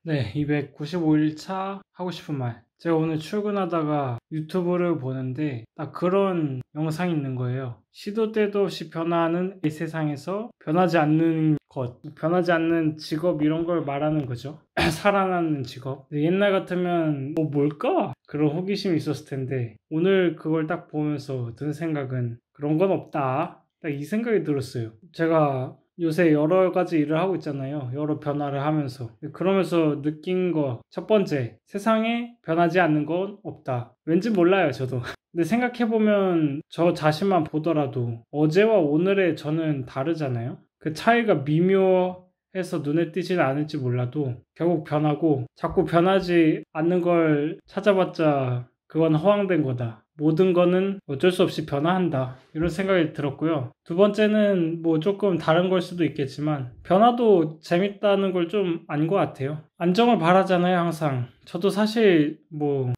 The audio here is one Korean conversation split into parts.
네, 295일차 하고 싶은 말. 제가 오늘 출근하다가 유튜브를 보는데 딱 그런 영상이 있는 거예요. 시도 때도 없이 변화하는 이 세상에서 변하지 않는 것, 변하지 않는 직업 이런 걸 말하는 거죠. 살아남는 직업. 옛날 같으면 뭘까? 그런 호기심이 있었을 텐데 오늘 그걸 딱 보면서 든 생각은 그런 건 없다. 딱 이 생각이 들었어요. 제가 요새 여러 가지 일을 하고 있잖아요. 여러 변화를 하면서. 그러면서 느낀 거, 첫 번째, 세상에 변하지 않는 건 없다. 왠지 몰라요, 저도. 근데 생각해보면 저 자신만 보더라도 어제와 오늘의 저는 다르잖아요. 그 차이가 미묘해서 눈에 띄지는 않을지 몰라도 결국 변하고 자꾸 변하지 않는 걸 찾아봤자 그건 허황된 거다. 모든 거는 어쩔 수 없이 변화한다. 이런 생각이 들었고요. 두 번째는 조금 다른 걸 수도 있겠지만 변화도 재밌다는 걸 좀 안 것 같아요. 안정을 바라잖아요, 항상. 저도 사실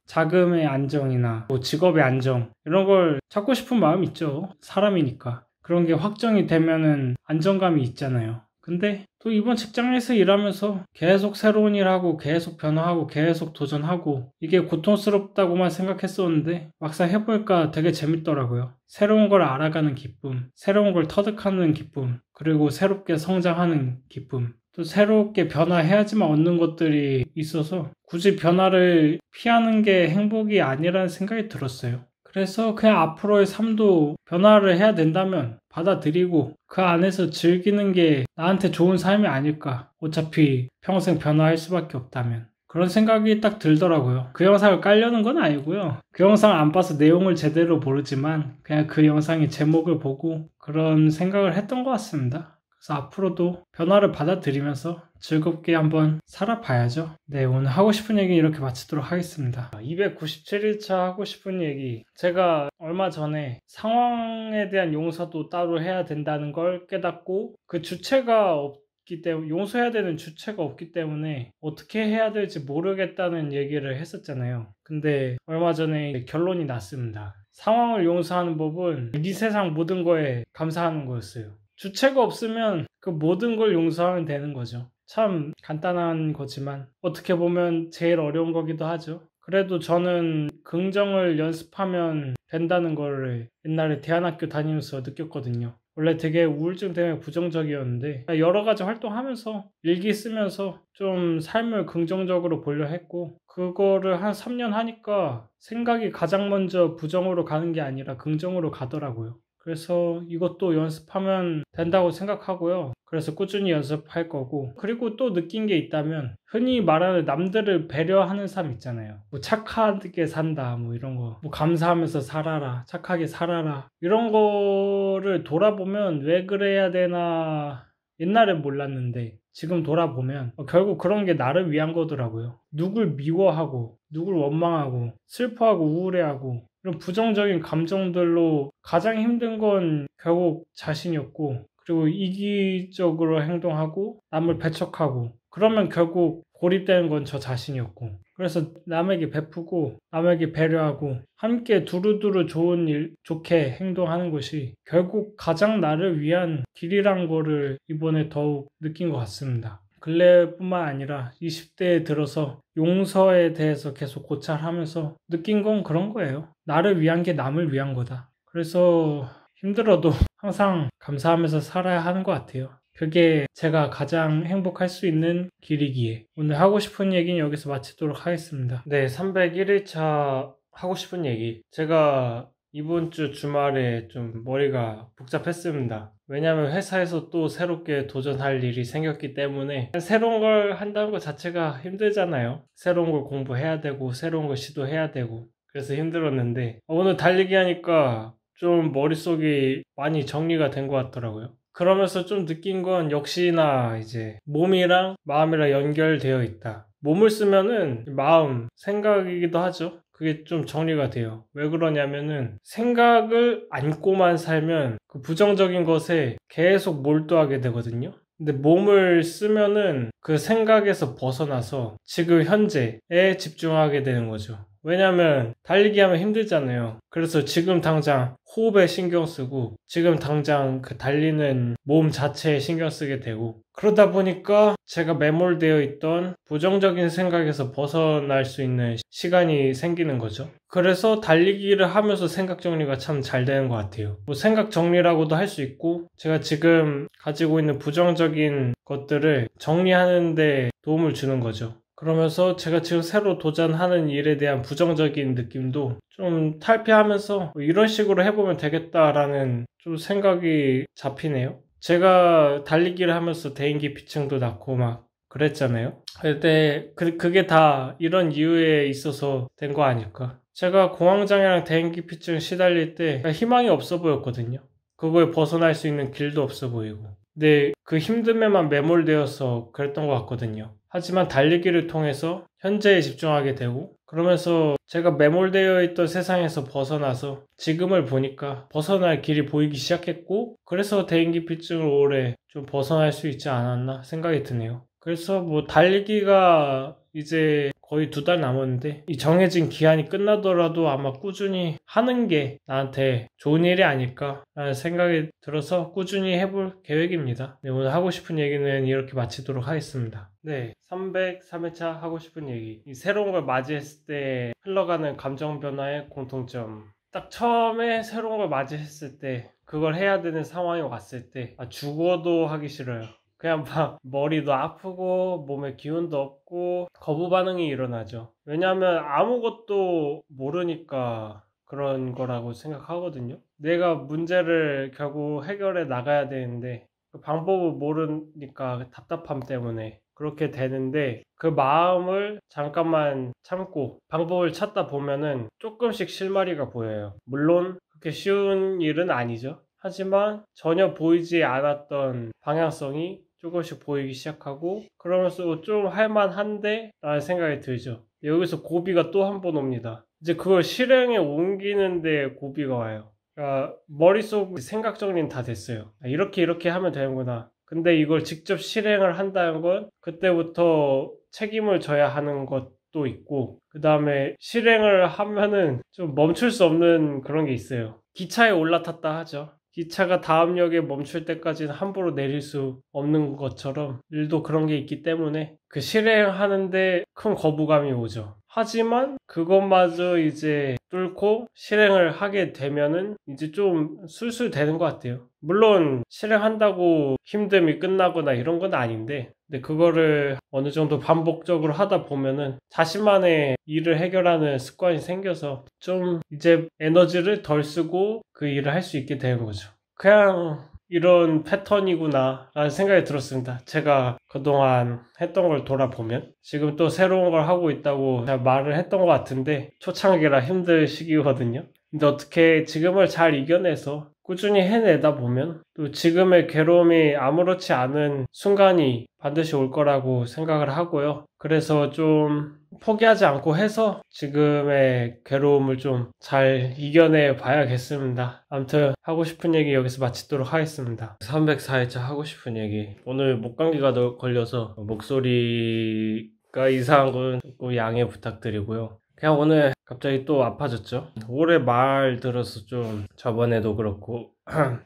자금의 안정이나 직업의 안정 이런 걸 찾고 싶은 마음이 있죠. 사람이니까. 그런 게 확정이 되면은 안정감이 있잖아요. 근데 또 이번 직장에서 일하면서 계속 새로운 일하고 계속 변화하고 계속 도전하고 이게 고통스럽다고만 생각했었는데 막상 해보니까 되게 재밌더라고요. 새로운 걸 알아가는 기쁨, 새로운 걸 터득하는 기쁨, 그리고 새롭게 성장하는 기쁨, 또 새롭게 변화해야지만 얻는 것들이 있어서 굳이 변화를 피하는 게 행복이 아니라는 생각이 들었어요. 그래서 그냥 앞으로의 삶도 변화를 해야 된다면 받아들이고 그 안에서 즐기는 게 나한테 좋은 삶이 아닐까. 어차피 평생 변화할 수밖에 없다면. 그런 생각이 딱 들더라고요. 그 영상을 깔려는 건 아니고요. 그 영상을 안 봐서 내용을 제대로 모르지만 그냥 그 영상의 제목을 보고 그런 생각을 했던 것 같습니다. 그래서 앞으로도 변화를 받아들이면서 즐겁게 한번 살아봐야죠. 네, 오늘 하고 싶은 얘기 이렇게 마치도록 하겠습니다. 297일차 하고 싶은 얘기. 제가 얼마 전에 상황에 대한 용서도 따로 해야 된다는 걸 깨닫고 그 주체가 없기 때문에 용서해야 되는 주체가 없기 때문에 어떻게 해야 될지 모르겠다는 얘기를 했었잖아요. 근데 얼마 전에 결론이 났습니다. 상황을 용서하는 법은 이 세상 모든 거에 감사하는 거였어요. 주체가 없으면 그 모든 걸 용서하면 되는 거죠. 참 간단한 거지만 어떻게 보면 제일 어려운 거기도 하죠. 그래도 저는 긍정을 연습하면 된다는 거를 옛날에 대안학교 다니면서 느꼈거든요. 원래 되게 우울증 때문에 부정적이었는데 여러 가지 활동하면서 일기 쓰면서 좀 삶을 긍정적으로 보려 했고 그거를 한 3년 하니까 생각이 가장 먼저 부정으로 가는 게 아니라 긍정으로 가더라고요. 그래서 이것도 연습하면 된다고 생각하고요. 그래서 꾸준히 연습할 거고 그리고 또 느낀 게 있다면 흔히 말하는 남들을 배려하는 삶 있잖아요. 착하게 산다 이런 거 감사하면서 살아라 착하게 살아라 이런 거를 돌아보면 왜 그래야 되나 옛날엔 몰랐는데 지금 돌아보면 결국 그런 게 나를 위한 거더라고요. 누굴 미워하고 누굴 원망하고 슬퍼하고 우울해하고 이런 부정적인 감정들로 가장 힘든 건 결국 자신이었고 그리고 이기적으로 행동하고 남을 배척하고 그러면 결국 고립되는 건 저 자신이었고 그래서 남에게 베푸고 남에게 배려하고 함께 두루두루 좋은 일 좋게 행동하는 것이 결국 가장 나를 위한 길이란 거를 이번에 더욱 느낀 것 같습니다. 근래뿐만 아니라 20대에 들어서 용서에 대해서 계속 고찰하면서 느낀 건 그런 거예요. 나를 위한 게 남을 위한 거다. 그래서 힘들어도 항상 감사하면서 살아야 하는 것 같아요. 그게 제가 가장 행복할 수 있는 길이기에 오늘 하고 싶은 얘기는 여기서 마치도록 하겠습니다. 네, 301일차 하고 싶은 얘기. 제가 이번 주 주말에 좀 머리가 복잡했습니다. 왜냐하면 회사에서 또 새롭게 도전할 일이 생겼기 때문에 새로운 걸 한다는 것 자체가 힘들잖아요. 새로운 걸 공부해야 되고 새로운 걸 시도해야 되고 그래서 힘들었는데 오늘 달리기 하니까 좀 머릿속이 많이 정리가 된 것 같더라고요. 그러면서 좀 느낀 건 역시나 이제 몸이랑 마음이랑 연결되어 있다. 몸을 쓰면은 마음, 생각이기도 하죠. 그게 좀 정리가 돼요. 왜 그러냐면은 생각을 안고만 살면 그 부정적인 것에 계속 몰두하게 되거든요. 근데 몸을 쓰면은 그 생각에서 벗어나서 지금 현재에 집중하게 되는 거죠. 왜냐면 달리기 하면 힘들잖아요. 그래서 지금 당장 호흡에 신경 쓰고 지금 당장 그 달리는 몸 자체에 신경 쓰게 되고, 그러다 보니까 제가 매몰되어 있던 부정적인 생각에서 벗어날 수 있는 시간이 생기는 거죠. 그래서 달리기를 하면서 생각 정리가 참 잘 되는 것 같아요. 뭐 생각 정리라고도 할 수 있고, 제가 지금 가지고 있는 부정적인 것들을 정리하는 데 도움을 주는 거죠. 그러면서 제가 지금 새로 도전하는 일에 대한 부정적인 느낌도 좀 탈피하면서 이런 식으로 해보면 되겠다라는 좀 생각이 잡히네요. 제가 달리기를 하면서 대인기피증도 낳고 막 그랬잖아요. 근데 그게 다 이런 이유에 있어서 된 거 아닐까. 제가 공황장애랑 대인기피증 시달릴 때 희망이 없어 보였거든요. 그거에 벗어날 수 있는 길도 없어 보이고. 근데 그 힘듦에만 매몰되어서 그랬던 것 같거든요. 하지만 달리기를 통해서 현재에 집중하게 되고, 그러면서 제가 매몰되어 있던 세상에서 벗어나서 지금을 보니까 벗어날 길이 보이기 시작했고, 그래서 대인기피증을 올해 좀 벗어날 수 있지 않았나 생각이 드네요. 그래서 뭐 달리기가 이제 거의 2달 남았는데, 이 정해진 기한이 끝나더라도 아마 꾸준히 하는 게 나한테 좋은 일이 아닐까라는 생각이 들어서 꾸준히 해볼 계획입니다. 네, 오늘 하고 싶은 얘기는 이렇게 마치도록 하겠습니다. 네, 303회차 하고 싶은 얘기. 이 새로운 걸 맞이했을 때 흘러가는 감정 변화의 공통점. 딱 처음에 새로운 걸 맞이했을 때, 그걸 해야 되는 상황이 왔을 때 죽어도 하기 싫어요. 그냥 막 머리도 아프고 몸에 기운도 없고 거부 반응이 일어나죠. 왜냐하면 아무것도 모르니까 그런 거라고 생각하거든요. 내가 문제를 결국 해결해 나가야 되는데 그 방법을 모르니까 답답함 때문에 그렇게 되는데, 그 마음을 잠깐만 참고 방법을 찾다 보면은 조금씩 실마리가 보여요. 물론 그렇게 쉬운 일은 아니죠. 하지만 전혀 보이지 않았던 방향성이 조금씩 보이기 시작하고, 그러면서 좀 할만한데 라는 생각이 들죠. 여기서 고비가 또 한 번 옵니다. 이제 그걸 실행에 옮기는데 고비가 와요. 그러니까 머릿속 생각 정리는 다 됐어요. 이렇게 하면 되는구나. 근데 이걸 직접 실행을 한다는 건 그때부터 책임을 져야 하는 것도 있고, 그 다음에 실행을 하면은 좀 멈출 수 없는 그런 게 있어요. 기차에 올라탔다 하죠. 기차가 다음 역에 멈출 때까지는 함부로 내릴 수 없는 것처럼 일도 그런 게 있기 때문에 그 실행하는데 큰 거부감이 오죠. 하지만 그것마저 이제 뚫고 실행을 하게 되면은 이제 좀 술술 되는 것 같아요. 물론 실행한다고 힘듦이 끝나거나 이런 건 아닌데, 근데 그거를 어느 정도 반복적으로 하다 보면은 자신만의 일을 해결하는 습관이 생겨서 좀 이제 에너지를 덜 쓰고 그 일을 할 수 있게 되는 거죠. 그냥 이런 패턴이구나 라는 생각이 들었습니다. 제가 그동안 했던 걸 돌아보면 지금 또 새로운 걸 하고 있다고 제가 말을 했던 것 같은데, 초창기라 힘들 시기거든요. 근데 어떻게 지금을 잘 이겨내서 꾸준히 해내다 보면 또 지금의 괴로움이 아무렇지 않은 순간이 반드시 올 거라고 생각을 하고요. 그래서 좀 포기하지 않고 해서 지금의 괴로움을 좀 잘 이겨내 봐야겠습니다. 아무튼 하고 싶은 얘기 여기서 마치도록 하겠습니다. 304회차 하고 싶은 얘기. 오늘 목감기가 걸려서 목소리가 이상한 건 조금 양해 부탁드리고요. 그냥 오늘 갑자기 또 아파졌죠. 올해 말 들어서 좀 저번에도 그렇고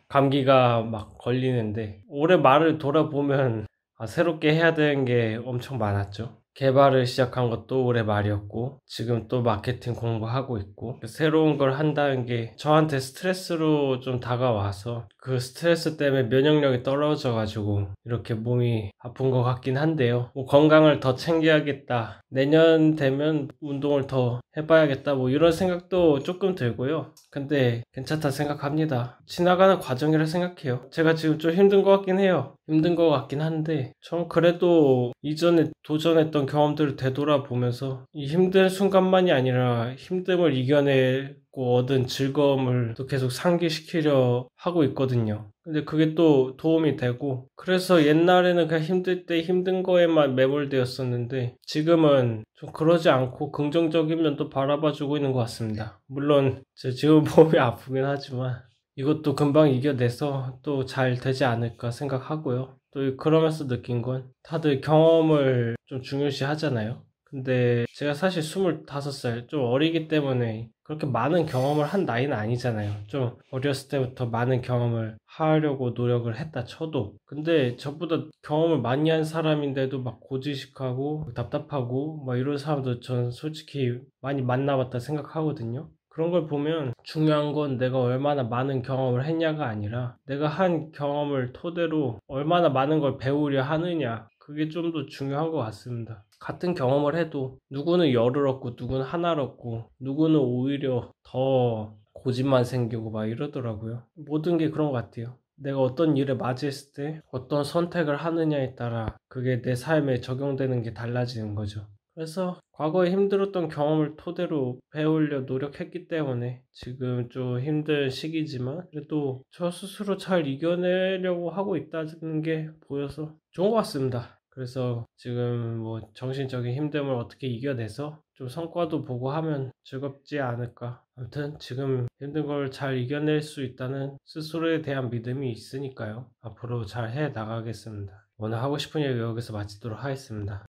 감기가 막 걸리는데, 올해 말을 돌아보면 새롭게 해야 되는 게 엄청 많았죠. 개발을 시작한 것도 올해 말이었고, 지금 또 마케팅 공부하고 있고, 새로운 걸 한다는 게 저한테 스트레스로 좀 다가와서 그 스트레스 때문에 면역력이 떨어져가지고 이렇게 몸이 아픈 것 같긴 한데요. 뭐 건강을 더 챙겨야겠다, 내년 되면 운동을 더 해봐야겠다, 뭐 이런 생각도 조금 들고요. 근데 괜찮다 생각합니다. 지나가는 과정이라 생각해요. 제가 지금 좀 힘든 것 같긴 해요. 힘든 것 같긴 한데 전 그래도 이전에 도전했던 경험들을 되돌아보면서 이 힘든 순간만이 아니라 힘듦을 이겨내고 얻은 즐거움을 또 계속 상기시키려 하고 있거든요. 근데 그게 또 도움이 되고, 그래서 옛날에는 그냥 힘들 때 힘든 거에만 매몰되었었는데 지금은 좀 그러지 않고 긍정적인 면도 바라봐주고 있는 것 같습니다. 물론 지금 몸이 아프긴 하지만 이것도 금방 이겨내서 또 잘 되지 않을까 생각하고요. 또 그러면서 느낀 건 다들 경험을 좀 중요시 하잖아요. 근데 제가 사실 25살, 좀 어리기 때문에 그렇게 많은 경험을 한 나이는 아니잖아요. 좀 어렸을 때부터 많은 경험을 하려고 노력을 했다 쳐도. 근데 저보다 경험을 많이 한 사람인데도 막 고지식하고 답답하고 막 이런 사람도 전 솔직히 많이 만나봤다 생각하거든요. 그런 걸 보면 중요한 건 내가 얼마나 많은 경험을 했냐가 아니라 내가 한 경험을 토대로 얼마나 많은 걸 배우려 하느냐. 그게 좀 더 중요한 것 같습니다. 같은 경험을 해도 누구는 열을 얻고 누구는 하나를 얻고 누구는 오히려 더 고집만 생기고 막 이러더라고요. 모든 게 그런 것 같아요. 내가 어떤 일을 맞이했을 때 어떤 선택을 하느냐에 따라 그게 내 삶에 적용되는 게 달라지는 거죠. 그래서 과거에 힘들었던 경험을 토대로 배우려 노력했기 때문에 지금 좀 힘든 시기지만 그래도 저 스스로 잘 이겨내려고 하고 있다는 게 보여서 좋은 것 같습니다. 그래서 지금 뭐 정신적인 힘듦을 어떻게 이겨내서 좀 성과도 보고 하면 즐겁지 않을까. 아무튼 지금 힘든 걸 잘 이겨낼 수 있다는 스스로에 대한 믿음이 있으니까요. 앞으로 잘 해 나가겠습니다. 오늘 하고 싶은 얘기 여기서 마치도록 하겠습니다.